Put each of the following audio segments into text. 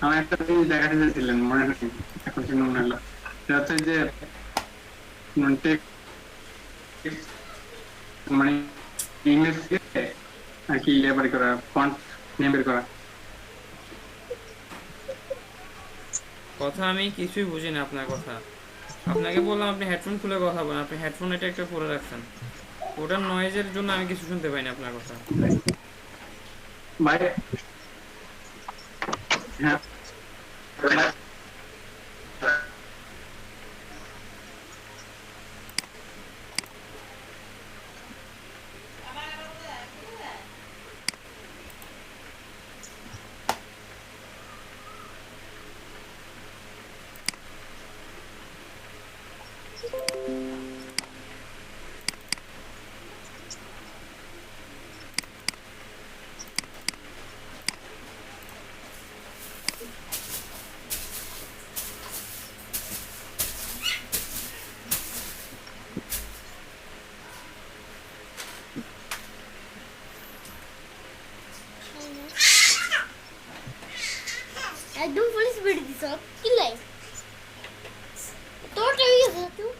আমার একটা জিনিস দেখাতে চাইছিলেন, মনে নেই, এখন কি মনে হলো। সেটা হচ্ছে যে text, মানে ইমেজ আর কি ইয়ে বের করা, ফন্ট নেম বের করা। কথা আমি কিছুই বুঝি না আপনার কথা। আপনাকে বললাম আপনি হেডফোন খুলে কথা বলেন, আপনি হেডফোন এটা একটা পরে রাখছেন। ওটার নয়েজের জন্য আমি কিছু শুনতে পাইনি আপনার কথা। ভাই, হ্যাঁ, একদম ফুল স্পিড দিছ কি লাই তোর টাইম গেছে তুই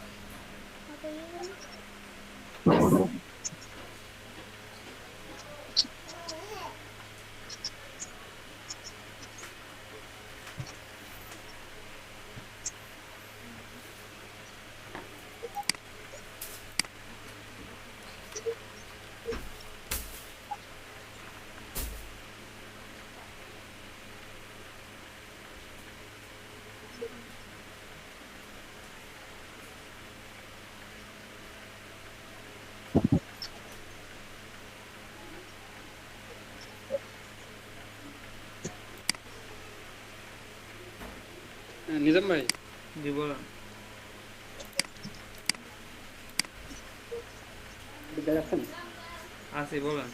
নিজাম ভাই, জি বলেন। দেখাচ্ছেন আছি, বলেন।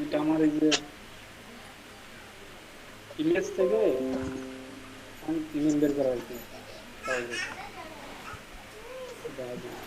এটা আমার এই যে ইমেজ থেকে নেম বের করা আর কি, সহজে দেখা যায়।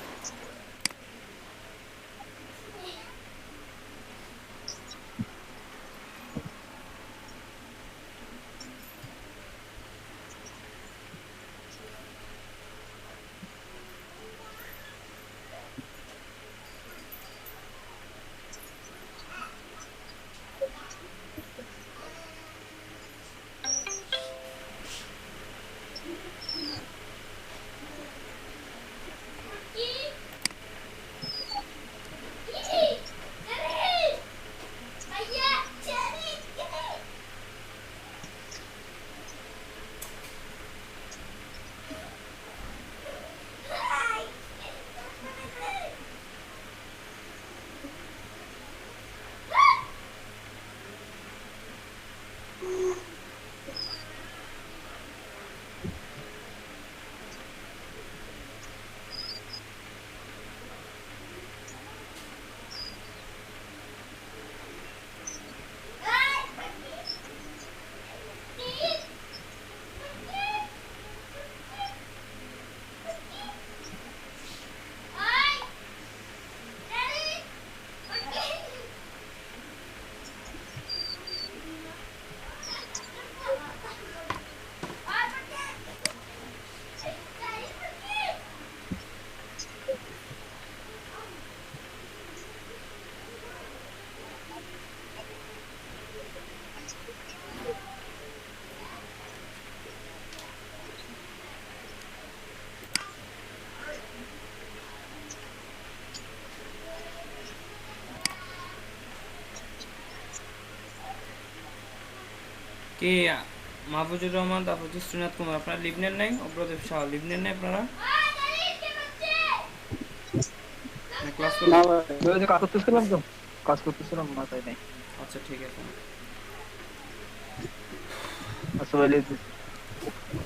কি মাহফুজুর রহমান, তারপর হচ্ছে শ্রীনাথ কুমার, আপনারা লিভ নেন নাই? অগ্রদেব শাহ লিভ নেন নাই আপনারা? না ক্লাস না করবেন? ভাই, ওই যে কাজ করতেছিলাম তো, কাজ করতেছিলাম না তাই নাই। আচ্ছা ঠিক আছে। আচ্ছা ভাই,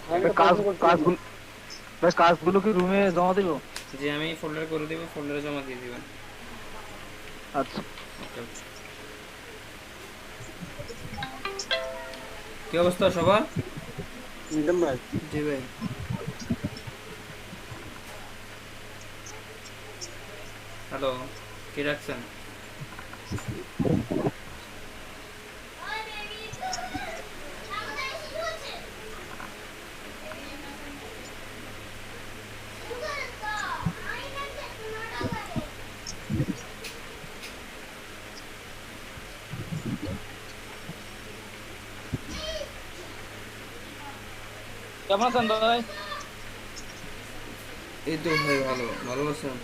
আমি একটা কাজ প্রশ্ন করছিলাম। কাজগুলো ভাই, কাজগুলো কি রুমে জমা দিব? যে আমি ফোল্ডার করে দিব, ফোল্ডারে জমা দিয়ে দিবেন। আচ্ছা। ওকে। কি অবস্থা সবার? নিজাম ভাই, জি ভাই। হ্যালো, কি রাখছেন? কেমন আছেন ভাই? এই তো ভাই ভালো ভালো আছেন?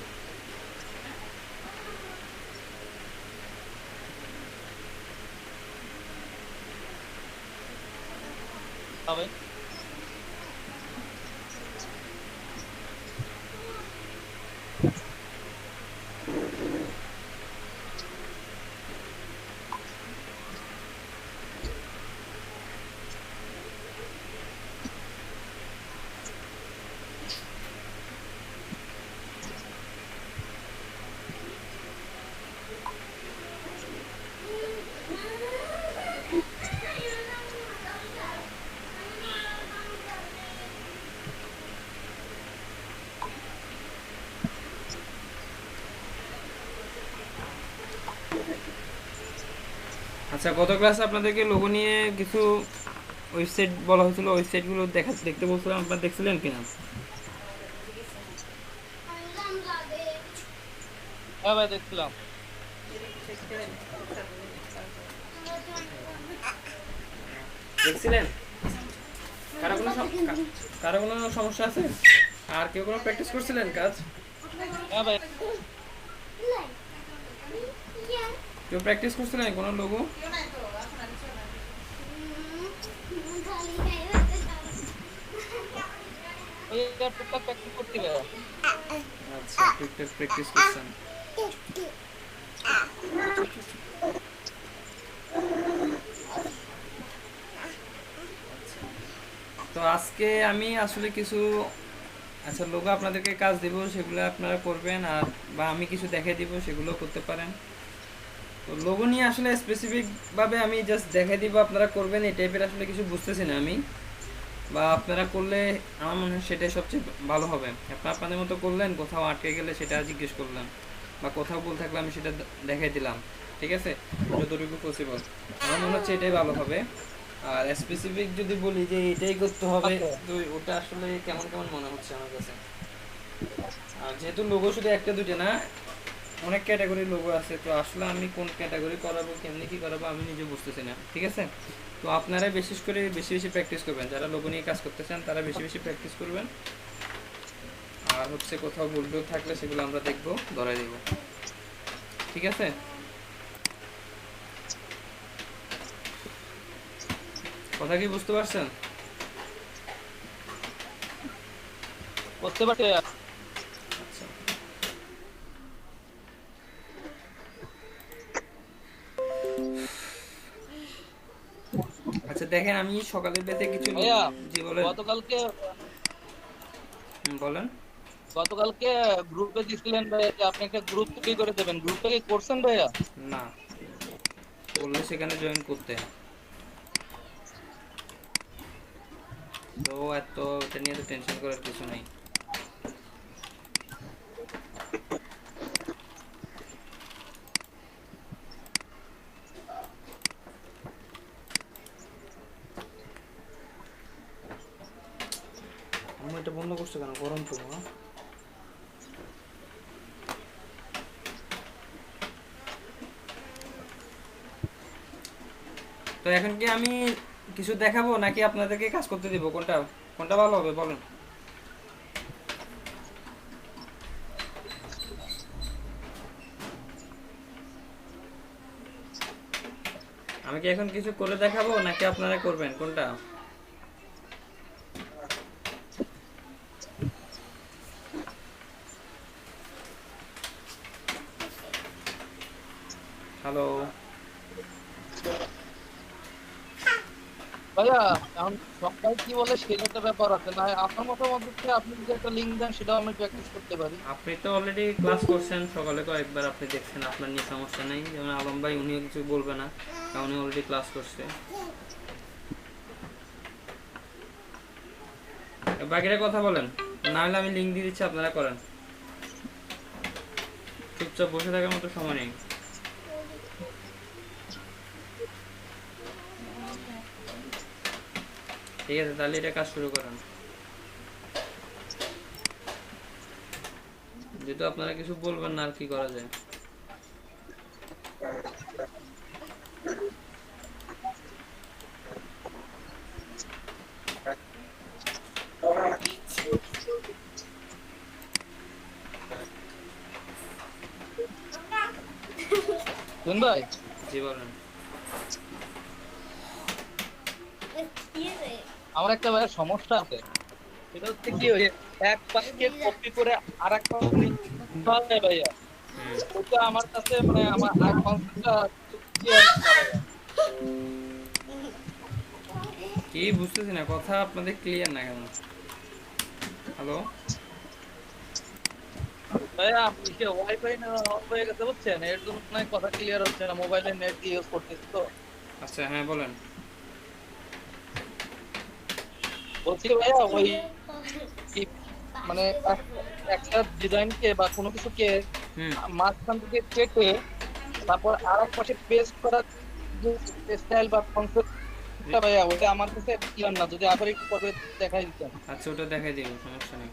ভাই আচ্ছা, গত ক্লাসে আপনাদেরকে লোগো নিয়ে কিছু ওয়েবসাইট বলা হয়েছিল, ওয়েবসাইটগুলো দেখতে বলছিলাম, আপনারা দেখছিলেন কিনা? হ্যাঁ ভাই দেখছিলাম। দেখছিলেন? কারো কোনো সমস্যা আছে? আর কেউ কোনো প্র্যাকটিস করছিলেন কাজ? হ্যাঁ ভাই কেউ প্র্যাকটিস করছিলেন কোনো লোগো? এই টুকটাক প্র্যাকটিস করতে ভাই। আচ্ছা, টুকটাক প্র্যাকটিস করছেন। তো আজকে আমি আসলে কিছু লোগো আপনাদেরকে কাজ দিব, সেগুলো আপনারা করবেন, আর বা আমি কিছু দেখাই দিব, সেগুলো করতে পারেন। তো লোগো নিয়ে আসলে স্পেসিফিকভাবে আমি জাস্ট দেখাই দিব, আপনারা করবেন, এই টাইপের আসলে কিছু বুঝতেছি না আমি, বা আপনারা করলে আমার মনে হয় সেটাই সবচেয়ে ভালো হবে। আপনারা আপনাদের মতো করলেন, কোথাও আটকে গেলে সেটা জিজ্ঞেস করলেন, বা কোথাও ভুল থাকলে আমি সেটা দেখাই দিলাম, ঠিক আছে, যতটুকু পসিবল। আমার মনে হচ্ছে এটাই ভালো হবে। আর স্পেসিফিক যদি বলি যে এটাই করতে হবে, তো ওটা আসলে কেমন কেমন মনে হচ্ছে আমার কাছে। আর যেহেতু লোগো শুধু একটা দুটো না, অনেক ক্যাটাগরি লোগো আছে, তো আসলে আমি কোন ক্যাটাগরি করাবো, কেমনি কি করাবো আমি নিজে বুঝতেছি না, ঠিক আছে। তো আপনারা বিশেষ করে বেশি বেশি প্র্যাকটিস করবেন, যারা লোগো নিয়ে কাজ করতে চান তারা বেশি বেশি প্র্যাকটিস করবেন। আর হচ্ছে কোথাও ভুল টুল থাকলে সেগুলো আমরা দেখবো, ধরাই দেবো, ঠিক আছে। কথা কি বুঝতে পারছেন? বুঝতে পারছি। আচ্ছা, আচ্ছা দেখেন, আমি সকালের বেতে কিছু ভাইয়া জি বলেন। বলেন। গতকালকে গ্রুপে দিছিলেন ভাই যে আপনি একটা গ্রুপ তৈরি করে দেবেন, গ্রুপটা কি করছেন ভাইয়া? না, বললে সেখানে জয়েন করতে, তো এত এটা নিয়ে তো টেনশন করার কিছু নেই। আমি এটা বন্ধ করছো কেন? গরম তো না? তো এখন কি আমি কিছু দেখাবো নাকি আপনাদেরকে কাজ করতে দিব? কোনটা কোনটা ভালো হবে বলেন? আমি কি এখন কিছু করে দেখাবো নাকি আপনারা করবেন, কোনটা? হ্যালো, ভাইয়া এখন সবাই কি বলে সেটা একটা ব্যাপার আছে না, আপনার মতামত হচ্ছে আপনি যদি একটা লিঙ্ক দেন সেটাও আমি প্র্যাকটিস করতে পারি। আপনি তো অলরেডি ক্লাস করছেন সকালে, কয়েকবার আপনি দেখছেন, আপনার নিয়ে সমস্যা নেই। যেমন আলম ভাই, উনিও কিছু বলবে না, কারণ উনি অলরেডি ক্লাস করছে। বাকিরা কথা বলেন, না হলে আমি লিঙ্ক দিয়ে দিচ্ছি, আপনারা করেন। চুপচাপ বসে থাকার মতো সময় নেই। ঠিক আছে, তাহলে এটা কাজ শুরু করেন। যেহেতু আপনারা কিছু বলবেন না, আর কি করা যায়। ভাই জি বলেন। আমার একটা ভাই সমস্যা আছে, সেটা হচ্ছে কি ওই এক পাশকে কপি করে আর এক পাশে লিখতে হয় ভাইয়া। হুম। ওটা আমার কাছে মানে আমার কনসেপ্টটা ক্লিয়ার না ভাইয়া। কি বুঝতেছি না, কথা আপনাদের ক্লিয়ার না কেন? হ্যালো, ভাইয়া ইসে ওয়াইফাই না অফ হয়ে গেছে বুঝছেন, এর জন্য মনে হয় কথা ক্লিয়ার হচ্ছে না, মোবাইলে নেট ইউজ করতেছি তো। আচ্ছা হ্যাঁ বলেন। বলছি ভাইয়া ওই কি মানে একটা ডিজাইনকে বা কোনো কিছুকে হুম। মাঝখান থেকে কেটে তারপর আর এক পাশে পেস্ট করার যে স্টাইল বা কনসেপ্টটা ভাইয়া ওটা আমার কাছে ক্লিয়ার না, যদি আবার একটু পরে দেখাই দিতেন। আচ্ছা ওটা দেখাই দিব, সমস্যা নেই।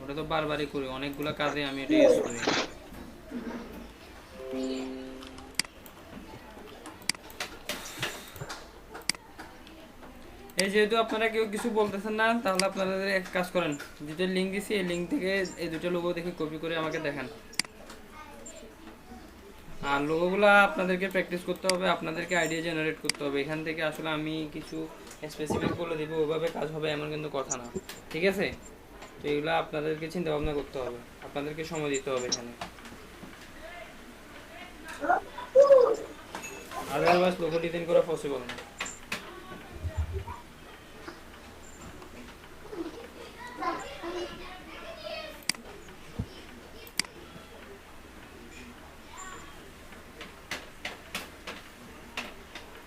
ওটা তো বারবারই করি, অনেকগুলো কাজে আমি এটা ইউজ করি। এই যেহেতু আপনারা কেউ কিছু বলতেছেন না, তাহলে আপনারা এক কাজ করেন, দুটো লিঙ্ক দিছি, এই লিঙ্ক থেকে এই দুটো লোগো দেখে কপি করে আমাকে দেখান। আর লোগোগুলো আপনাদেরকে প্র্যাকটিস করতে হবে, আপনাদেরকে আইডিয়া জেনারেট করতে হবে। এখান থেকে আসলে আমি কিছু স্পেসিফিক বলে দিব, ওইভাবে কাজ হবে এমন কিন্তু কথা না, ঠিক আছে? তো এগুলো আপনাদেরকে চিন্তা ভাবনা করতে হবে, আপনাদেরকে সময় দিতে হবে এখানে। আদারওয়াইজ লোগো ডিজাইন করা পসিবল না।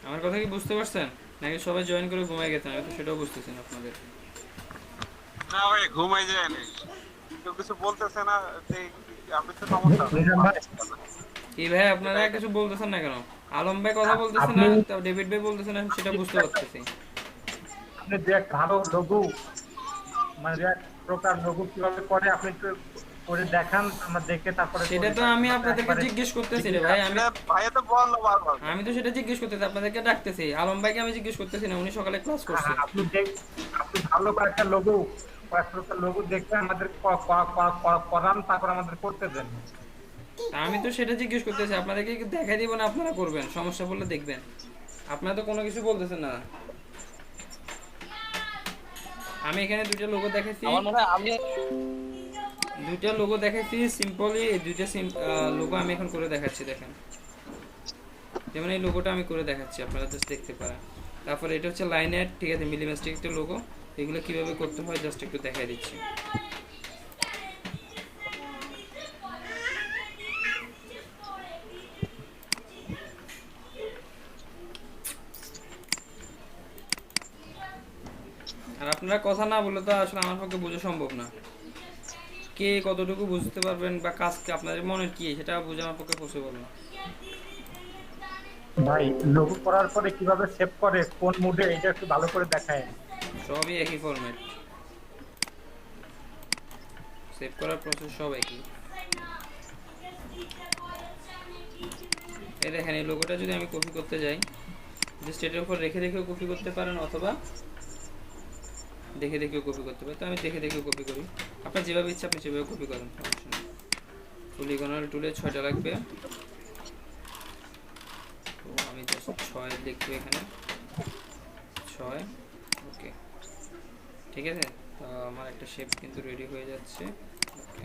আমার কথা কি বুঝতে পারছেন, নাকি সবাই জয়েন করে ঘুমাই গেছেন? আমি তো সেটাও বুঝতেছি না আপনাদের। না ভাই ঘুমাই যায় না, কেউ কিছু বলতেছে না যে আপনি তো সমস্যা কি ভাই আপনারা কিছু বলতেছেন না কেন? আলম ভাই কথা বলতেছে না, ডেভিড ভাই বলতেছে না, সেটা বুঝতে পারতেছি। আপনি যে এক ভালো লঘু মানে যে এক প্রকার লঘু কিভাবে করে আপনি একটু করে দেখান, আমরা দেখে তারপরে সেটা তো আমি আপনাদেরকে জিজ্ঞেস করতেছি রে ভাই, ভাইয়া তো বললো বারবার। আমি তো সেটা জিজ্ঞেস করতেছি, আপনাদেরকে ডাকতেছি। আলম ভাইকে আমি জিজ্ঞেস করতেছি না, উনি সকালে ক্লাস করছে। আপনি ভালো করে একটা লঘু কয়েক প্রকার লঘু দেখে আমাদের করান, তারপর আমাদের করতে দেন। তা আমি তো সেটা জিজ্ঞেস করতেছি, আপনাদেরকে দেখাই দিব না, আপনারা করবেন, সমস্যা বললে দেখবেন। আপনারা তো কোনো কিছু বলতেছেন না। আমি এখানে দুইটা লোগো দেখাইছি, আমার মনে হয় আমি দুইটা লোগো দেখাইছি সিম্পলি। এই দুইটা লোগো আমি এখন করে দেখাচ্ছি, দেখেন। যেমন এই লোগোটা আমি করে দেখাচ্ছি, আপনারা জাস্ট দেখতে পারেন। তারপরে এটা হচ্ছে লাইনের, ঠিক আছে, মিলিমেস্টিক একটা লোগো। এগুলো কিভাবে করতে হয় জাস্ট একটু দেখাই দিচ্ছি। আর আপনারা কথা না বলে তো আসলে আমার পক্ষে বোঝা সম্ভব না। কে কতটুকু বুঝতে পারবেন বা কাজকে আপনাদের মনের কি সেটা বোঝা আমার পক্ষে পসিবল না। ভাই লঘু করার পরে কিভাবে সেভ করে, কোন মুডে, এটা একটু ভালো করে দেখায়। সবই একই ফরম্যাট, সেভ করার প্রসেস সব একই। এই দেখেন, এই লোগোটা যদি আমি কপি করতে যাই, জাস্ট এটার উপর রেখে রেখেও কপি করতে পারেন, অথবা দেখে দেখেও কপি করতে পারেন। তো আমি দেখে দেখেও কপি করি, আপনার যেভাবে ইচ্ছা আপনি সেভাবে কপি করেন, সমস্যা নেই। পলিগনাল টুলে 6টা লাগবে, তো আমি জাস্ট 6 লিখবো এখানে, 6। ওকে, ঠিক আছে। তো আমার একটা শেপ কিন্তু রেডি হয়ে যাচ্ছে। ওকে,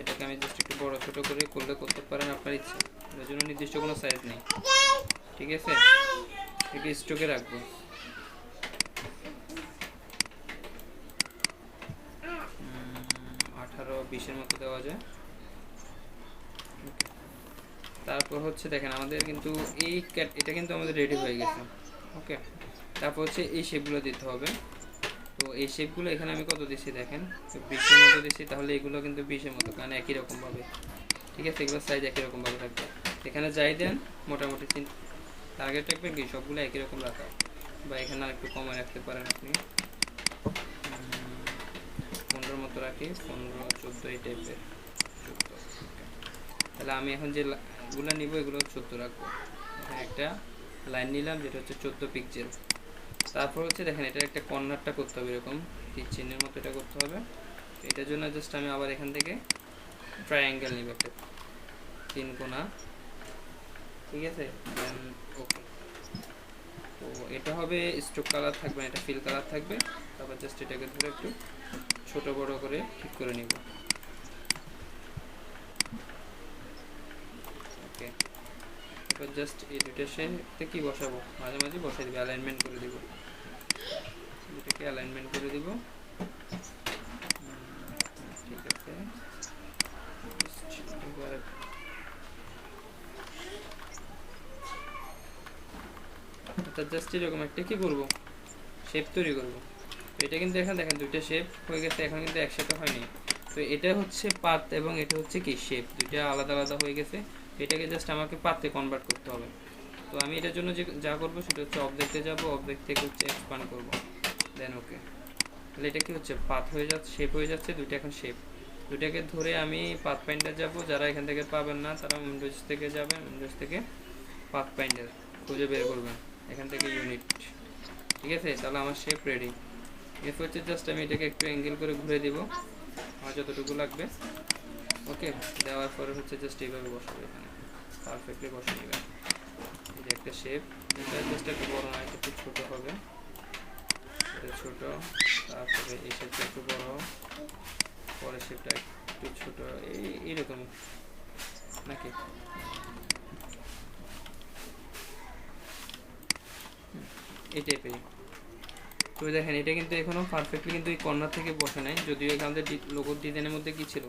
এটাকে আমি জাস্ট একটু বড় ছোট করে করলে করতে পারেন আপনার ইচ্ছা, এর জন্য নির্দিষ্ট কোনো সাইজ নেই, ঠিক আছে। একটু স্টকে রাখবো। 18-20-এর মতো দেওয়া যায়। তারপর হচ্ছে দেখেন আমাদের কিন্তু এটা কিন্তু আমাদের রেডি হয়ে গেছে। ওকে, তারপর হচ্ছে এই শেপগুলো দিতে হবে। তো এই শেপগুলো এখানে আমি কত দিচ্ছি দেখেন, 20-এর মতো দিচ্ছি, তাহলে এগুলো কিন্তু 20-এর মতো, কারণ একই রকমভাবে, ঠিক আছে, এগুলো সাইজ একই রকমভাবে থাকবে। এখানে যাই দেন মোটামুটি টার্গেট রাখবেন কি সবগুলো একই রকম রাখা, বা এখানে আরেকটু কমে রাখতে পারেন আপনি, 15 মতো রাখি, 15-14 এই টাইপের, 14। তাহলে আমি এখন যেগুলো নিব এগুলো 14 রাখবো। এখানে একটা লাইন নিলাম যেটা হচ্ছে 14 পিক্সেল। তারপর হচ্ছে দেখেন এটা একটা কর্নারটা করতে হবে, এরকম তীর চিহ্নের মতো এটা করতে হবে। এটার জন্য জাস্ট আমি আবার এখান থেকে ট্রায়াঙ্গেল নিব, একটা 3 কোণা ঠিক আছে, দেন ওকে। তো এটা হবে স্ট্রোক কালার থাকবে, এটা ফিল কালার থাকবে। তারপর জাস্ট এটাকে ধরে একটু ছোট বড় করে ঠিক করে নিব। ওকে, এবার জাস্ট এই দুইটার সাথে কি বসাবো, মাঝে মাঝে বসাই দিব, অ্যালাইনমেন্ট করে দিব, এটাকে অ্যালাইনমেন্ট করে দিব। ঠিক আছে, এবার জাস্ট এরকম একটা কি করব, শেপ তৈরি করব। তো এটা কিন্তু এখানে দেখেন দুইটা শেপ হয়ে গেছে, এখন কিন্তু একসাথে হয়নি। তো এটা হচ্ছে পাত এবং এটা হচ্ছে কি শেপ, দুইটা আলাদা আলাদা হয়ে গেছে। এটাকে জাস্ট আমাকে পাতে কনভার্ট করতে হবে। তো আমি এটার জন্য যা করব সেটা হচ্ছে অবজেক্টে যাব, অবজেক্ট থেকে হচ্ছে এক্সপ্যান্ড করব, দেন ওকে। তাহলে এটা কি হচ্ছে, পাত হয়ে যাচ্ছে, শেপ হয়ে যাচ্ছে, দুইটা এখন শেপ। দুইটাকে ধরে আমি পাথ ফাইন্ডার যাব, যারা এখান থেকে পাবেন না তারা উইন্ডোজ থেকে যাবেন, উইন্ডোজ থেকে পাথ ফাইন্ডার খুঁজে বের করবেন, এখান থেকে ইউনিট। ঠিক আছে, তাহলে আমার শেপ রেডি। এরপর হচ্ছে জাস্ট আমি এটাকে একটু অ্যাঙ্গেল করে ঘুরে দিব, আমার যতটুকু লাগবে। ওকে, দেওয়ার পরে হচ্ছে জাস্ট এইভাবে বসাবো, এখানে পারফেক্টলি বসে নেবেন। এই যে একটা শেপ, এটা জাস্ট একটু বড় না, একটু ছোট হবে, এটা ছোট। তারপরে এই শেপটা একটু বড়, পরের শেপটা একটু ছোট, এইরকম নাকি। এই টাইপেরই। তো দেখেন এটা কিন্তু এখনো পারফেক্টলি কিন্তু এই কর্নার থেকে বসে নাই, যদিও এখান থেকে লোগোর ডিজাইনের মধ্যে কি ছিল,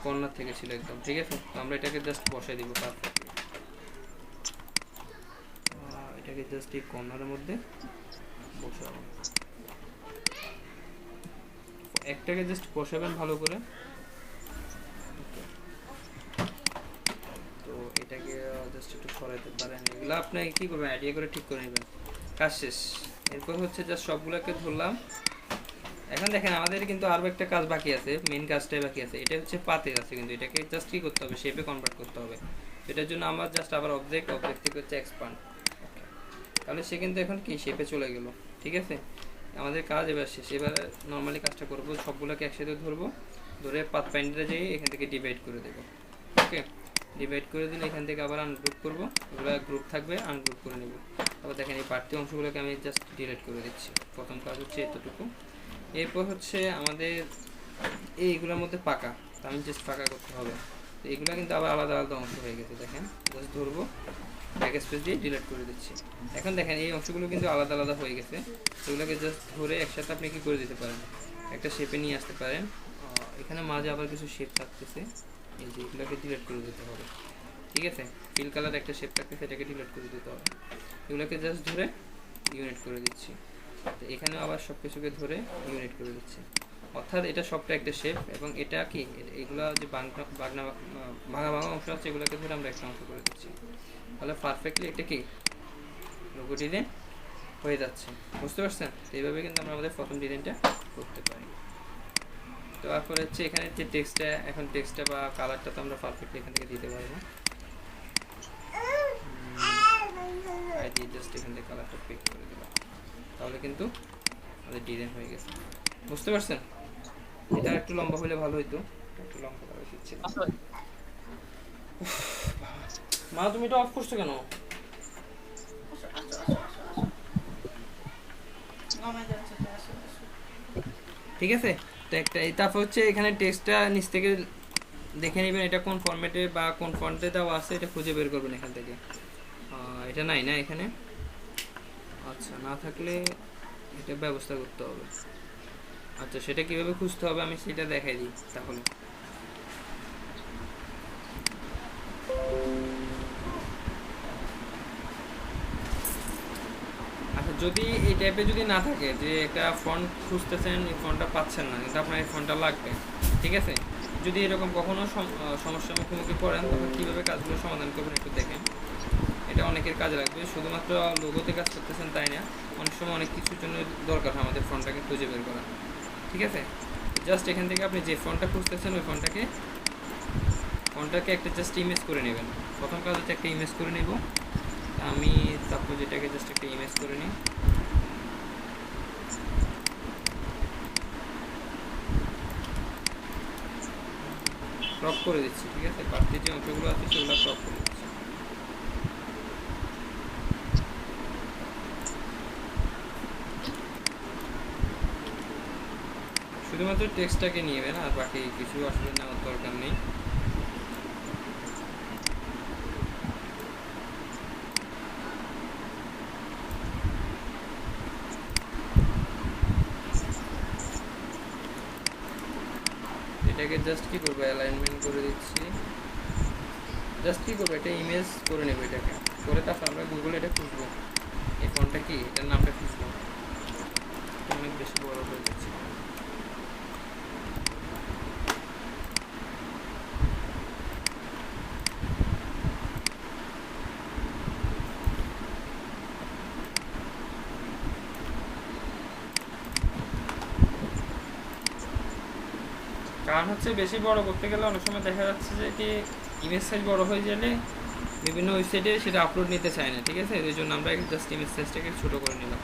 কর্নার থেকে ছিল একদম। ঠিক আছে, তো আমরা এটাকে জাস্ট বসাই দিব পারফেক্টলি, এটাকে জাস্ট এই কর্নারের মধ্যে বসাবো। একটাকে জাস্ট বসাবেন ভালো করে। তো এটাকে জাস্ট একটু সরাইতে পারেন, এগুলো আপনি কি করবেন আইডিয়া করে ঠিক করে নেবেন, কাজ শেষ। এরপর হচ্ছে জাস্ট সবগুলোকে ধরলাম। এখন দেখেন আমাদের কিন্তু আরও একটা কাজ বাকি আছে, মেন কাজটাই বাকি আছে। এটা হচ্ছে পাতে আছে, কিন্তু এটাকে জাস্ট কি করতে হবে, শেপে কনভার্ট করতে হবে। এটার জন্য আমার জাস্ট আবার অবজেক্ট থেকে হচ্ছে এক্সপ্যান্ড। তাহলে সে কিন্তু এখন কি শেপে চলে গেল। ঠিক আছে, আমাদের কাজ এবার শেষ। এবার নর্মালি কাজটা করবো, সবগুলোকে একসাথে ধরবো, ধরে পাথ ফাইন্ডারে যেয়ে এখান থেকে ডিভাইড করে দেবো। ওকে, ডিভাইড করে দিলে এখান থেকে আবার আনগ্রুপ করবো, এগুলো গ্রুপ থাকবে, আনগ্রুপ করে নেব। তারপর দেখেন এই বাড়তি অংশগুলোকে আমি জাস্ট ডিলিট করে দিচ্ছি। প্রথম কাজ হচ্ছে এতটুকু। এরপর হচ্ছে আমাদের এইগুলোর মধ্যে পাকা, তো আমি জাস্ট পাকা করতে হবে। তো এগুলো কিন্তু আবার আলাদা আলাদা অংশ হয়ে গেছে, দেখেন জাস্ট ধরবো, ব্যাক স্পেস দিয়ে ডিলিট করে দিচ্ছি। এখন দেখেন এই অংশগুলো কিন্তু আলাদা আলাদা হয়ে গেছে, সেগুলোকে জাস্ট ধরে একসাথে আপনি কি করে দিতে পারেন, একটা শেপে নিয়ে আসতে পারেন। এখানে মাঝে আবার কিছু শেপ থাকতেছে, এই যে এগুলোকে ডিলিট করে দিতে হবে। ঠিক আছে, ফিল কালার একটা শেপ থাকতেছে, এটাকে ডিলিট করে দিতে হবে। এগুলোকে জাস্ট ধরে ইউনিট করে দিচ্ছি। তো এখানেও আবার সব কিছুকে ধরে ইউনিট করে দিচ্ছি, অর্থাৎ এটা সবটা একটা শেপ। এবং এটা কি, এগুলো যে ভাঙা ভাঙা অংশ আছে এগুলোকে ধরে আমরা একটা অংশ করে দিচ্ছি। তাহলে পারফেক্টলি একটা কি লোগো ডিজাইন হয়ে যাচ্ছে, বুঝতে পারছেন? এইভাবে কিন্তু আমরা আমাদের প্রথম ডিজাইনটা করতে পারি। তো তারপরে হচ্ছে এখানে যে টেক্সটটা, এখন টেক্সটটা বা কালারটা তো আমরা পারফেক্টলি এখান থেকে দিতে পারবো। জাস্ট এখান থেকে কালারটা পিক করে দিলাম, তাহলে কিন্তু আমাদের ডিজাইন হয়ে গেছে, বুঝতে পারছেন? এটা একটু লম্বা হলে ভালো হইতো, একটু লম্বা করা উচিত ছিল। মা তুমি এটা অফ করছো কেন? ঠিক আছে, তো একটা তারপর হচ্ছে এখানে টেক্সটটা নিচ থেকে দেখে নেবেন, এটা কোন ফরম্যাটে বা কোন ফন্টে দেওয়া আছে এটা খুঁজে বের করবেন এখান থেকে। এটা নাই না এখানে, আচ্ছা না থাকলে এটা ব্যবস্থা করতে হবে। আচ্ছা সেটা কিভাবে খুঁজতে হবে আমি সেটা দেখাই দিই তাহলে। আচ্ছা যদি এই টাইপে যদি না থাকে, যে একটা ফন্ট খুঁজতেছেন, এই ফন্টটা পাচ্ছেন না, কিন্তু আপনার এই ফন্টটা লাগবে, ঠিক আছে? যদি এরকম কখনো সমস্যার মুখোমুখি পড়েন, তখন কীভাবে কাজগুলো সমাধান করবেন একটু দেখেন। এটা অনেকের কাজে লাগবে, শুধুমাত্র লোগোতে কাজ করতেছেন তাই না, অনেক সময় অনেক কিছুর জন্য দরকার হয় আমাদের ফন্টটাকে খুঁজে বের করা, ঠিক আছে? জাস্ট এখান থেকে আপনি যে ফন্টটা খুঁজতেছেন ওই ফন্টটাকে একটা জাস্ট ইমেজ করে নেবেন। প্রথম কাজ হচ্ছে একটা ইমেজ করে নেব, আমি তারপর যেটাকে জাস্ট একটা ইমেজ করে নিই। ক্রপ করে দিচ্ছি, ঠিক আছে? বাড়তি যে অংশগুলো আছে সেগুলো ক্রপ করে দিচ্ছি। শুধুমাত্র টেক্সটটাকে নিবেন, আর বাকি কিছু আসলে নেওয়ার দরকার নেই। এটাকে জাস্ট কি করবো, অ্যালাইনমেন্ট করে দিচ্ছি। জাস্ট কি করবো, এটা ইমেজ করে নেবো, এটাকে করে তারপর আমরা গুগলে এটা খুঁজবো। এই ফন্টটা কি, এটার নামটা খুঁজবো। অনেক বেশি বড় হয়ে যাচ্ছে। কারণ হচ্ছে বেশি বড় করতে গেলে অনেক সময় দেখা যাচ্ছে যে কি ইমেজ সাইজ বড় হয়ে গেলে বিভিন্ন ওয়েবসাইটে সেটা আপলোড নিতে চায় না, ঠিক আছে? এই জন্য আমরা জাস্ট ইমেজ সাইজটাকে ছোটো করে নিলাম।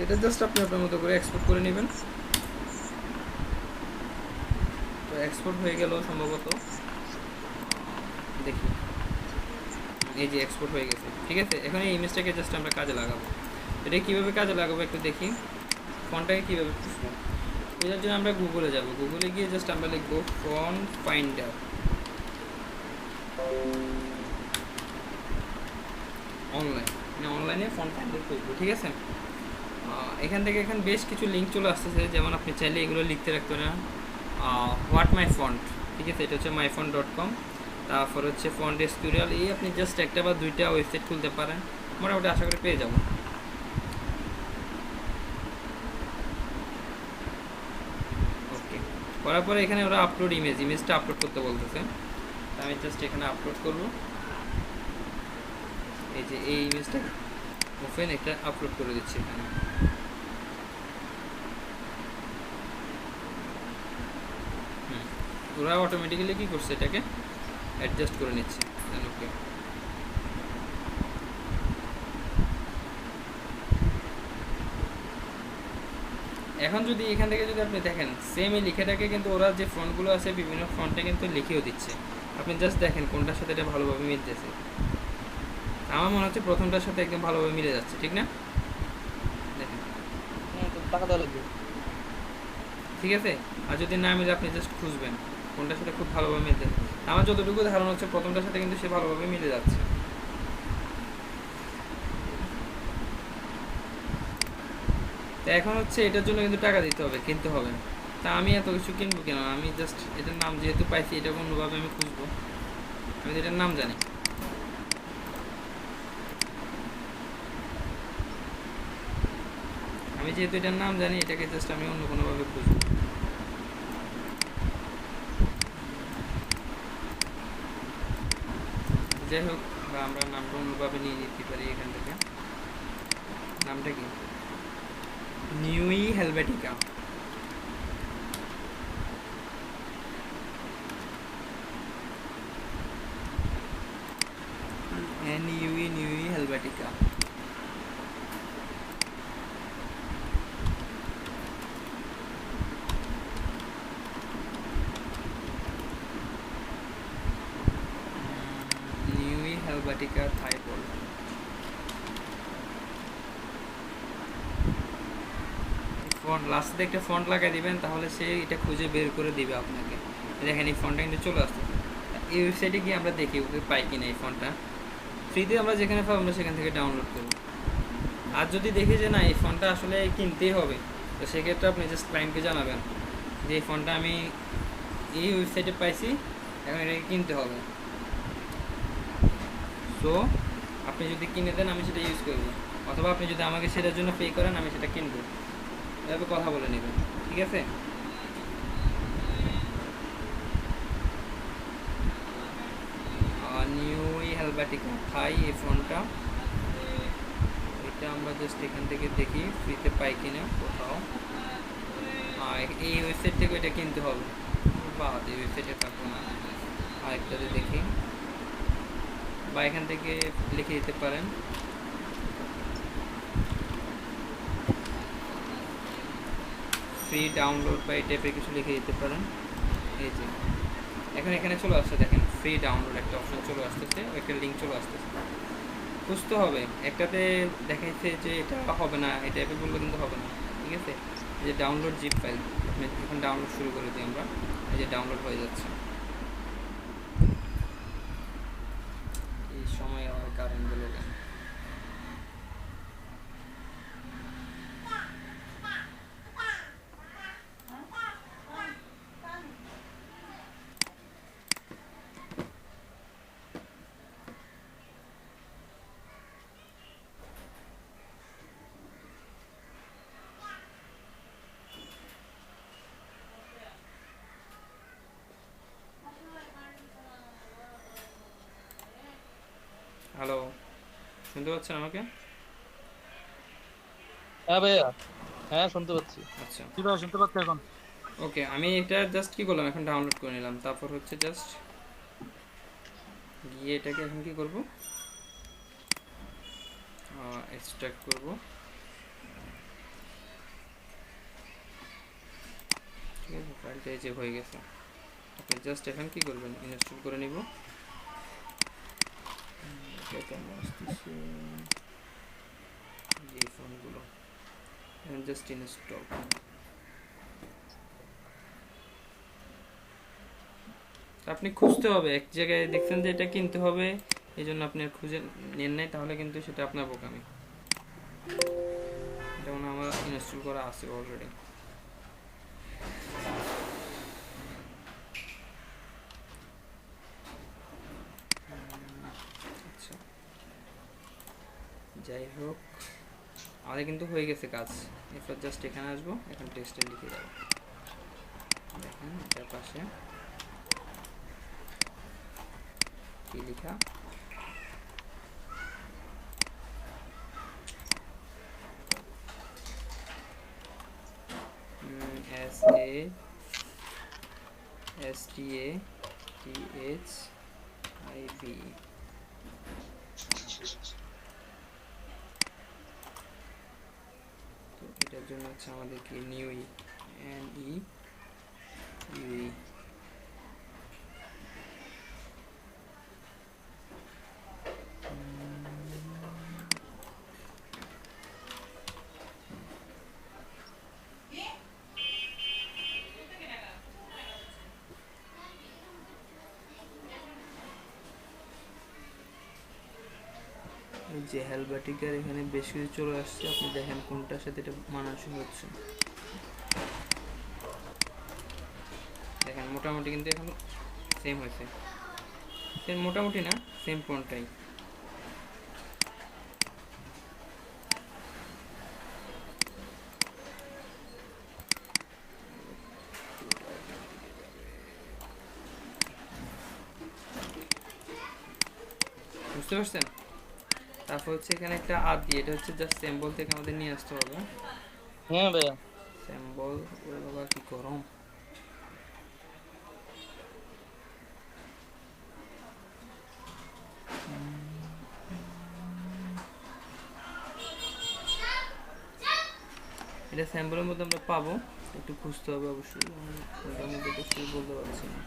এটা জাস্ট আপনি আপনার মতো করে এক্সপোর্ট করে নেবেন। তো এক্সপোর্ট হয়ে গেল সম্ভবত, দেখি এই যে এক্সপোর্ট হয়ে গেছে, ঠিক আছে? এখন এই ইমেজটাকে জাস্ট আমরা কাজে লাগাবো। এটা কীভাবে কাজে লাগাবো একটু দেখি। ফন্টটাকে কীভাবে খুঁজবো, এটার জন্য আমরা গুগলে যাব। গুগলে গিয়ে জাস্ট আমরা লিখবো ফন্ট ফাইন্ডার। অনলাইনে ফন্ট ফাইন্ডার খুঁজবো, ঠিক আছে? এখান থেকে এখানে বেশ কিছু লিঙ্ক চলে আসতেছে, যেমন আপনি চাইলে এগুলো লিখতে রাখতে পারেন। হোয়াট মাই ফন্ট, ঠিক আছে? এটা হচ্ছে myfont.com। তারপর হচ্ছে ফন্ট টিউটোরিয়াল। এই আপনি জাস্ট একটা বা দুইটা ওয়েবসাইট খুলতে পারেন, মোটামুটি আশা করি পেয়ে যাবো। ওকে, করার পরে এখানে ওরা আপলোড ইমেজটা আপলোড করতে বলতেছে। আমি জাস্ট এখানে আপলোড করব। এই যে এই ইমেজটা ওপেন, এটা আপলোড করে দিচ্ছি এখানে। ওরা অটোমেটিক্যালি কি করছে, এটাকে অ্যাডজাস্ট করে নিচ্ছে। ওকে, এখন যদি এখান থেকে যদি আপনি দেখেন সেম এই লেখাটাকে কিন্তু ওরা যে ফন্টগুলো আছে বিভিন্ন ফন্টে কিন্তু লিখেও দিচ্ছে। আপনি জাস্ট দেখেন কোনটার সাথে এটা ভালোভাবে মিলতেছে। আমার মনে হচ্ছে প্রথমটার সাথে একদম ভালোভাবে মিলে যাচ্ছে, ঠিক না? দেখেন, টাকা দেওয়া লাগবে। ঠিক আছে? আর যদি না মিলে আপনি জাস্ট খুঁজবেন কোনটার সাথে খুব ভালোভাবে মিলতে। আমার যতটুকু ধারণা হচ্ছে প্রথমটার সাথে কিন্তু সে ভালোভাবে মিলে যাচ্ছে। তো এখন হচ্ছে এটার জন্য কিন্তু টাকা দিতে হবে, কিনতে হবে। তা আমি এত কিছু কিনবো কেন? আমি জাস্ট এটার নাম যেহেতু পাইছি, এটা অন্যভাবে আমি খুঁজবো। আমি তো এটার নাম জানি। আমি যেহেতু এটার নাম জানি, এটাকে জাস্ট আমি অন্য কোনোভাবে খুঁজবো। যাই হোক, বা আমরা নামটা অন্যভাবে নিয়ে নিতে পারি এখান থেকে। নামটা কি? নিউই হেলভেটিকা। নিউই হেলভেটিকা। নিউই হেলভেটিকা থাইপল। ফন্ট লাস্টে একটা ফন্ট লাগাই দিবেন, তাহলে সে এটা খুঁজে বের করে দিবে আপনাকে। দেখেন এই ফন্টটা কিন্তু চলে আসছে। এই ওয়েবসাইটে গিয়ে আমরা দেখি ওকে পাই কিনা এই ফন্টটা। ফ্রিতে আমরা যেখানে পাবো আমরা সেখান থেকে ডাউনলোড করব। আর যদি দেখি যে না এই ফন্টটা আসলে কিনতেই হবে, তো সেক্ষেত্রে আপনি জাস্ট ক্লায়েন্টকে জানাবেন যে এই ফন্টটা আমি এই ওয়েবসাইটে পাইছি, এখন এটাকে কিনতে হবে। সো আপনি যদি কিনে দেন আমি সেটা ইউজ করব, অথবা আপনি যদি আমাকে সেটার জন্য পে করেন আমি সেটা কিনবো। এভাবে কথা বলে নেবেন, ঠিক আছে? নিউই হেলভেটিকা থাই এই ফোনটা, এটা আমরা জাস্ট এখান থেকে দেখি ফ্রিতে পাই কিনা কোথাও। এই ওয়েবসাইট থেকে এটা কিনতে হবে, বা এই ওয়েবসাইটে থাকবো না। আরেকটাতে দেখি, বা এখান থেকে লিখে দিতে পারেন ফ্রি ডাউনলোড বা এই টাইপের কিছু লিখে দিতে পারেন। এই যে এখন এখানে চলে আসছে, দেখেন ফ্রি ডাউনলোড একটা অপশন চলে আসতেছে, একটা লিঙ্ক চলে আসতেছে। খুঁজতে হবে, একটাতে দেখাইছে যে এটা হবে না, এই টাইপের বললে কিন্তু হবে না, ঠিক আছে? যে ডাউনলোড জিপ ফাইল, এখন ডাউনলোড শুরু করে দিই আমরা। এই যে ডাউনলোড হয়ে যাচ্ছে। এই সময় আমার কারেন্টগুলো কেন হ্যালো, শুনতে পাচ্ছেন আমাকে? হ্যাঁ ভাইয়া, হ্যাঁ শুনতে পাচ্ছি। আচ্ছা কি ভাই শুনতে পাচ্ছি এখন? ওকে, আমি এটা জাস্ট কি করলাম, এখন ডাউনলোড করে নিলাম। তারপর হচ্ছে জাস্ট গিয়ে এটাকে এখন কি করব, এক্সট্রাক্ট করব। ঠিক আছে, ফাইলটা এই যে হয়ে গেছে। আপনি জাস্ট এখন কি করবেন, ইনস্টল করে নিব। এই ফোনগুলো জাস্ট ইনস্টল। আপনি খুঁজতে হবে, এক জায়গায় দেখছেন যে এটা কিনতে হবে, এই জন্য আপনি আর খুঁজে নেন নাই, তাহলে কিন্তু সেটা আপনার বোকামি। যেমন আমার ইনস্টল করা আছে অলরেডি। আচ্ছা, যাই হোক, আমাদের কিন্তু হয়ে গেছে কাজ। এরপর জাস্ট এখানে আসবো, এখন টেক্সটে লিখে যাবো। দেখেন এটার পাশে কি লেখা, SASTATHIB। তো এটার জন্য হচ্ছে আমাদেরকে নিউ NEUE। এই যে হেলভেটিকার এখানে বেশ কিছু চলে আসছে, আপনি দেখেন কোনটার সাথে এটা মানানসই হচ্ছে। দেখেন মোটামুটি কিন্তু এখন সেম হয়েছে, মোটামুটি না, সেম কোনটাই। বুঝতে পারছেন? তারপর হচ্ছে এখানে একটা আদি, এটা হচ্ছে জাস্ট সিম্বল থেকে আমাদের নিয়ে আসতে হবে। হ্যাঁ ভাইয়া, সিম্বল, ওরে বাবা কি গরম। এটা স্যাম্পলের মধ্যে আমরা পাবো, একটু খুঁজতে হবে অবশ্যই, ওটার মধ্যে তো শুরু বলতে পারছি না।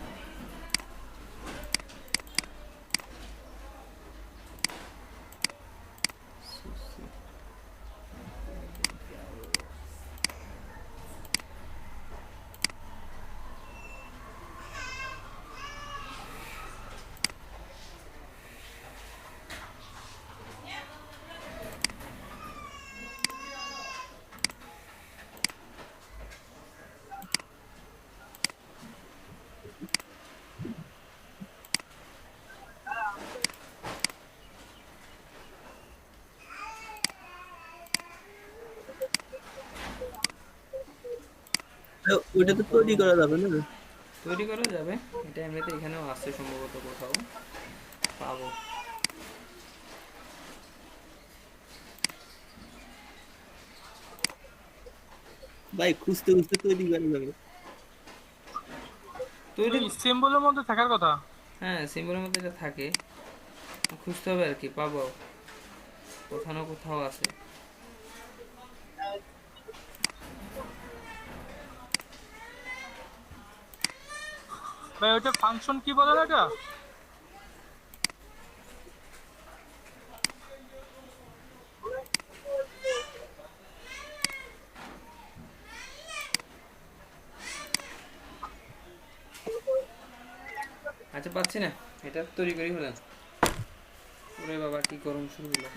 ওইটা তো তৈরি করা যাবে না? তৈরি করা যাবে, এটা এমনিতে এখানেও আছে সম্ভবত, কোথাও পাবো। ভাই খুঁজতে খুঁজতে তৈরি করা যাবে। তৈরি, সিম্বলের মধ্যে থাকার কথা। হ্যাঁ সিম্বলের মধ্যে এটা থাকে, খুঁজতে হবে আর কি, পাবো কোথাও না কোথাও আছে। ভাই ওইটা ফাংশন কি বলে না এটা? আচ্ছা পাচ্ছি না, এটা তৈরি করি হলেন। ওরে বাবা কি গরম শুরু হলো।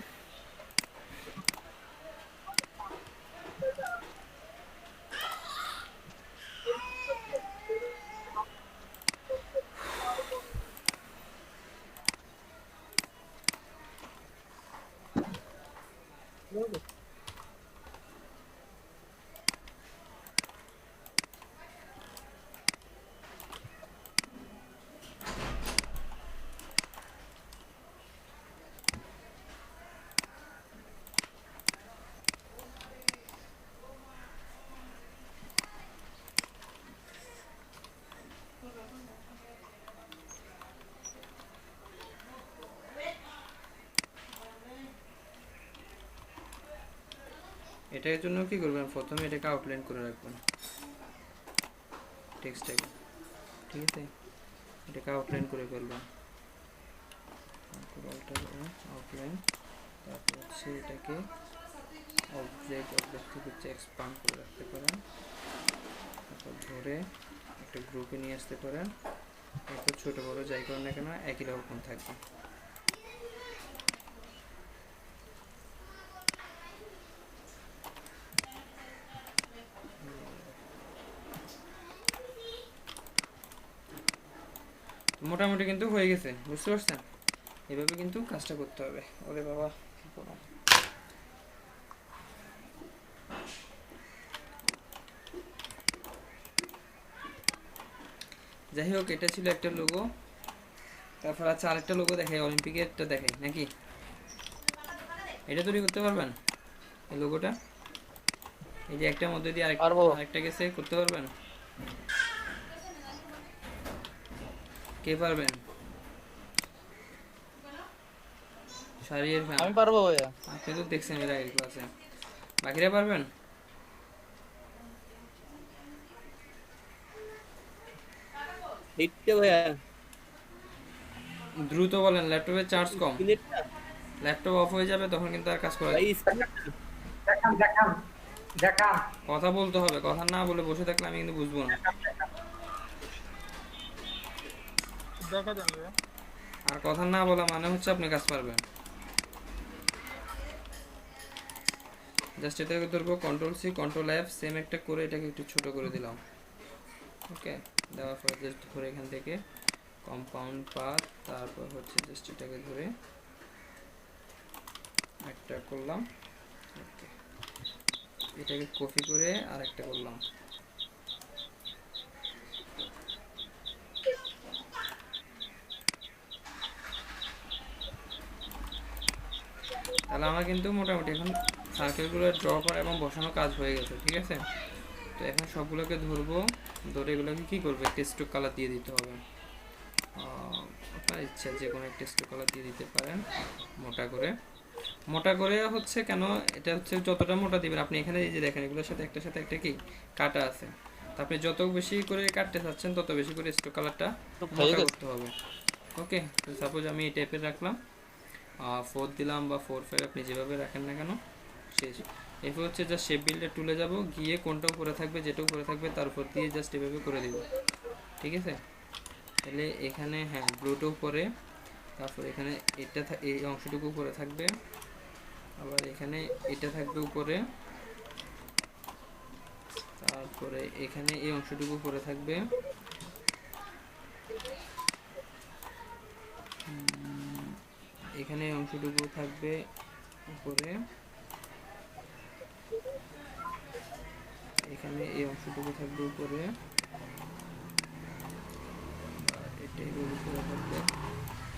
এটার জন্য কি করবেন, প্রথমে এটাকে আউটলাইন করে রাখবেন টেক্সটটাকে, ঠিক আছে? এটাকে আউটলাইন করে ফেলবেন, আউটলাইন। তারপর হচ্ছে এটাকে অবজেক্ট থেকে হচ্ছে এক্সপান্ড করে রাখতে পারেন। তারপর ধরে একটা গ্রুপে নিয়ে আসতে পারেন। এরপর ছোট বড় যাই করেন না কেন একই রকম থাকবে। মোটামুটি কিন্তু হয়ে গেছে, বুঝতে পারছেন? এভাবে কিন্তু কাজটা করতে হবে। ওরে বাবা কি করব। যাই হোক, এটা ছিল একটা লোগো। তারপর আচ্ছা আরেকটা লোগো দেখাই, অলিম্পিকেরটা দেখাই নাকি? এটা তৈরি করতে পারবেন এই লোগোটা? এই যে একটার মধ্যে দিয়ে আরেকটা গেছে, করতে পারবেন? কে পারবেন? শারির ফ্যান আমি পারবো ভাইয়া। আপনি তো দেখছেন এর আগের ক্লাসে। বাকিরা পারবেন? এইটা ভাইয়া দ্রুত বলেন, ল্যাপটপে চার্জ কম, সিলেটটা ল্যাপটপ অফ হয়ে যাবে তখন কিন্তু আর কাজ করা ভাই যাবে। দেখান দেখান দেখান। কথা বলতে হবে, কথা না বলে বসে থাকলে আমি কিন্তু বুঝবো না। দেখা যাবে। আর কথা না বলা মানে হচ্ছে আপনি কাজ পারবেন। জাস্ট এটাকে ধরবো, control C control F, same একটা করে এটাকে একটু ছোট করে দিলাম। ওকে, দেওয়ার পর জাস্ট ধরে এখান থেকে কম্পাউন্ড পাথ, তারপর হচ্ছে জাস্ট এটাকে ধরে একটা করলাম। ওকে, এটাকে কপি করে আরেকটা করলাম। তাহলে আমার কিন্তু মোটামুটি এখন সার্কেলগুলো ড্র করা এবং বসানো কাজ হয়ে গেছে, ঠিক আছে? তো এখন সবগুলোকে ধরবো, ধরে এগুলোকে কী করবে, টেক্সট কালার দিয়ে দিতে হবে। আপনার ইচ্ছা যে কোনো টেক্সট কালার দিয়ে দিতে পারেন, মোটা করে। মোটা করে হচ্ছে কেন, এটা হচ্ছে যতটা মোটা দিবেন আপনি, এখানে এই যে দেখেন এগুলোর সাথে একটা কি কাটা আছে, তো আপনি যত বেশি করে কাটতে চাচ্ছেন তত বেশি করে স্ট্রোক কালারটা মোটা করতে হবে। ওকে, তো সাপোজ আমি এই টাইপের রাখলাম, 4 দিলাম বা 4, 5 আপনি যেভাবে রাখেন না কেন শেষ। এরপর হচ্ছে জাস্ট শেপ বিল্ডার টুলে যাব, গিয়ে কোনটা উপরে থাকবে, যেটা উপরে থাকবে তার উপর দিয়ে জাস্ট এভাবে করে দিব, ঠিক আছে? তাহলে এখানে হ্যাঁ ব্লুটা উপরে, তারপর এখানে এটা এই অংশটুকু উপরে থাকবে, আবার এখানে এটা থাকবে উপরে, তারপরে এখানে এই অংশটুকু উপরে থাকবে, এখানে অংশটুকু থাকবে উপরে, এখানে এই অংশটুকু থাকবে উপরে, এটাই উপরে থাকবে।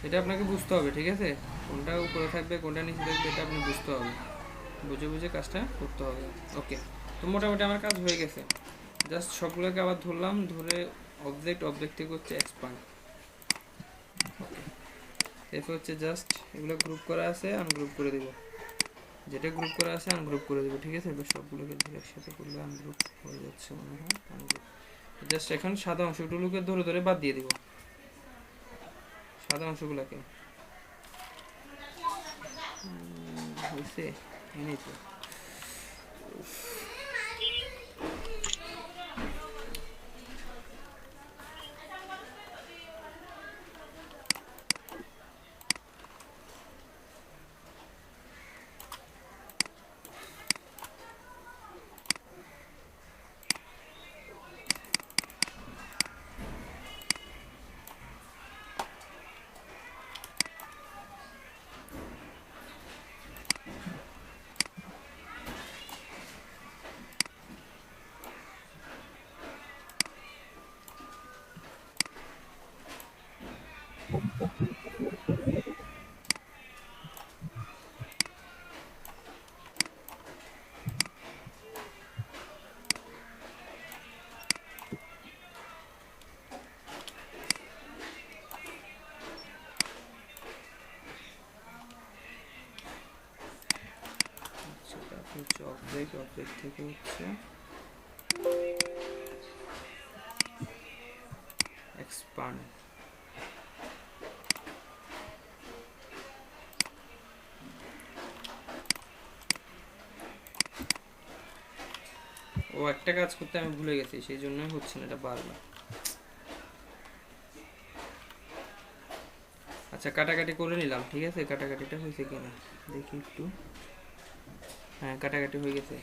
এটা আপনাকে বুঝতে হবে, ঠিক আছে? কোনটা উপরে থাকবে কোনটা নিচে থাকবে এটা আপনি বুঝতে হবে, বুঝে বুঝে কাজটা করতে হবে। ওকে, তো মোটামুটি আমার কাজ হয়ে গেছে। জাস্ট সবগুলোকে আবার ধরলাম, ধরে অবজেক্ট থেকে হচ্ছে এক্সপান্ড। ওকে, এরপর হচ্ছে জাস্ট এগুলো গ্রুপ করা আছে আনগ্রুপ করে দেব, যেটা গ্রুপ করা আছে আনগ্রুপ করে দেবো, ঠিক আছে? এবার সবগুলোকে ধরে একসাথে করলে আনগ্রুপ হয়ে যাচ্ছে মনে হয়। জাস্ট এখন সাদা অংশগুলোকে ধরে ধরে বাদ দিয়ে দিব, সাদা অংশগুলোকে। হয়েছে এনেই তো। হচ্ছে অবজেক্ট, অবজেক্ট থেকে হচ্ছে এক্সপান্ড। ও একটা কাজ করতে আমি ভুলে গেছি, সেই জন্যই হচ্ছে না এটা বারবার। আচ্ছা কাটাকাটি করে নিলাম, ঠিক আছে, কাটাকাটিটা হয়েছে কিনা দেখি একটু। হ্যাঁ কাটাকাটি হয়ে গেছে।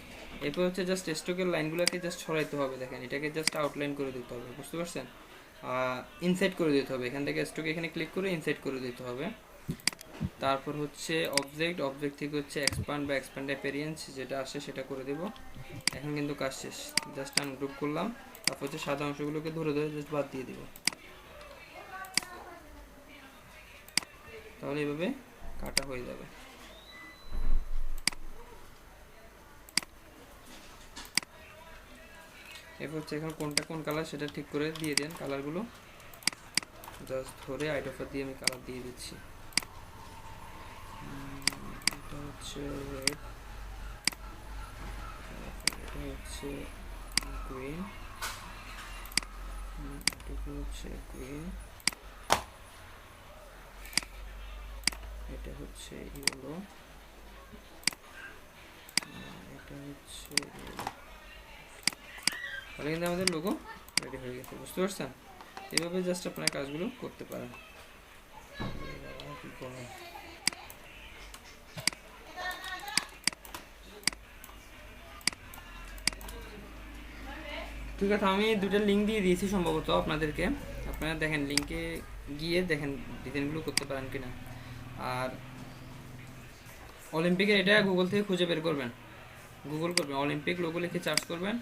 এরপর হচ্ছে জাস্ট স্টকের লাইনগুলোকে জাস্ট সরাইতে হবে, দেখেন এটাকে জাস্ট আউটলাইন করে দিতে হবে, বুঝতে পারছেন? ইনসাইড করে দিতে হবে, এখান থেকে স্টক এখানে ক্লিক করে ইনসাইড করে দিতে হবে। তারপর হচ্ছে অবজেক্ট, অবজেক্ট থেকে হচ্ছে এক্সপান্ড বা এক্সপ্যান্ড অ্যাপিয়ারেন্স যেটা আসে সেটা করে দেব। এখন কিন্তু কাজ শেষ, জাস্ট আনগ্রুপ করলাম, তারপর হচ্ছে সাদা অংশগুলোকে ধরে ধরে জাস্ট বাদ দিয়ে দিব। তাহলে এইভাবে কাটা হয়ে যাবে। এরপর হচ্ছে এখন কোনটা কোন কালার সেটা ঠিক করে দিয়ে দেন, কালারগুলো জাস্ট ধরে আইডফার দিয়ে আমি কালার দিয়ে দিচ্ছি। এটা হচ্ছে রেড, এটা হচ্ছে গ্রিন, এটা হচ্ছে গ্রিন, এটা হচ্ছে ইয়েলো, এটা হচ্ছে ইয়েলো। তাহলে কিন্তু আমাদের লোগো রেডি হয়ে গেছে, বুঝতে পারছেন? এইভাবে জাস্ট আপনার কাজগুলো করতে পারেন। ঠিক আছে, আমি দুটো লিঙ্ক দিয়ে দিয়েছি সম্ভবত আপনাদেরকে, আপনারা দেখেন লিঙ্কে গিয়ে দেখেন ডিজাইনগুলো করতে পারেন কিনা। আর অলিম্পিকের এটা গুগল থেকে খুঁজে বের করবেন, গুগল করবেন অলিম্পিক লোগো লিখে সার্চ করবেন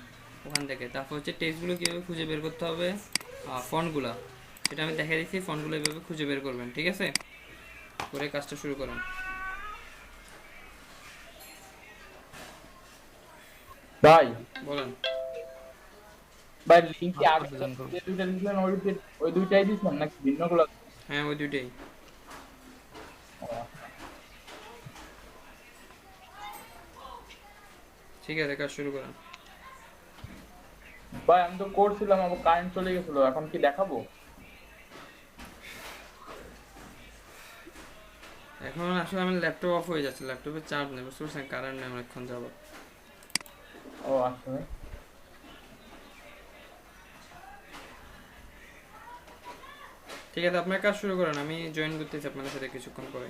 ওখান থেকে। তারপর হচ্ছে টেক্সটগুলো কীভাবে খুঁজে বের করতে হবে, ফন্টগুলো সেটা আমি দেখা দিচ্ছি, ফন্টগুলো এইভাবে খুঁজে বের করবেন, ঠিক আছে? করে কাজটা শুরু করেন। ভাই বলেন। ভাই লিংকে আগে যে দুইটা দিয়েছিলেন ওই দুইটাই দিয়েছেন নাকি ভিন্নগুলো? হ্যাঁ ওই দুইটাই। ঠিক আছে কাজ শুরু করেন। ভাই আমি তো করছিলাম, আবার কারেন্ট চলে গেছিল, এখন কি দেখাবো? এখন আসলে আমার ল্যাপটপ অফ হয়ে যাচ্ছে, ল্যাপটপে চার্জ নেই, বুঝতে পারছেন? কারেন্ট নেই অনেকক্ষণ যাব। ও আচ্ছা ভাই। ঠিক আছে আপনার কাজ শুরু করেন, আমি জয়েন করতেছি আপনাদের সাথে কিছুক্ষণ পরে।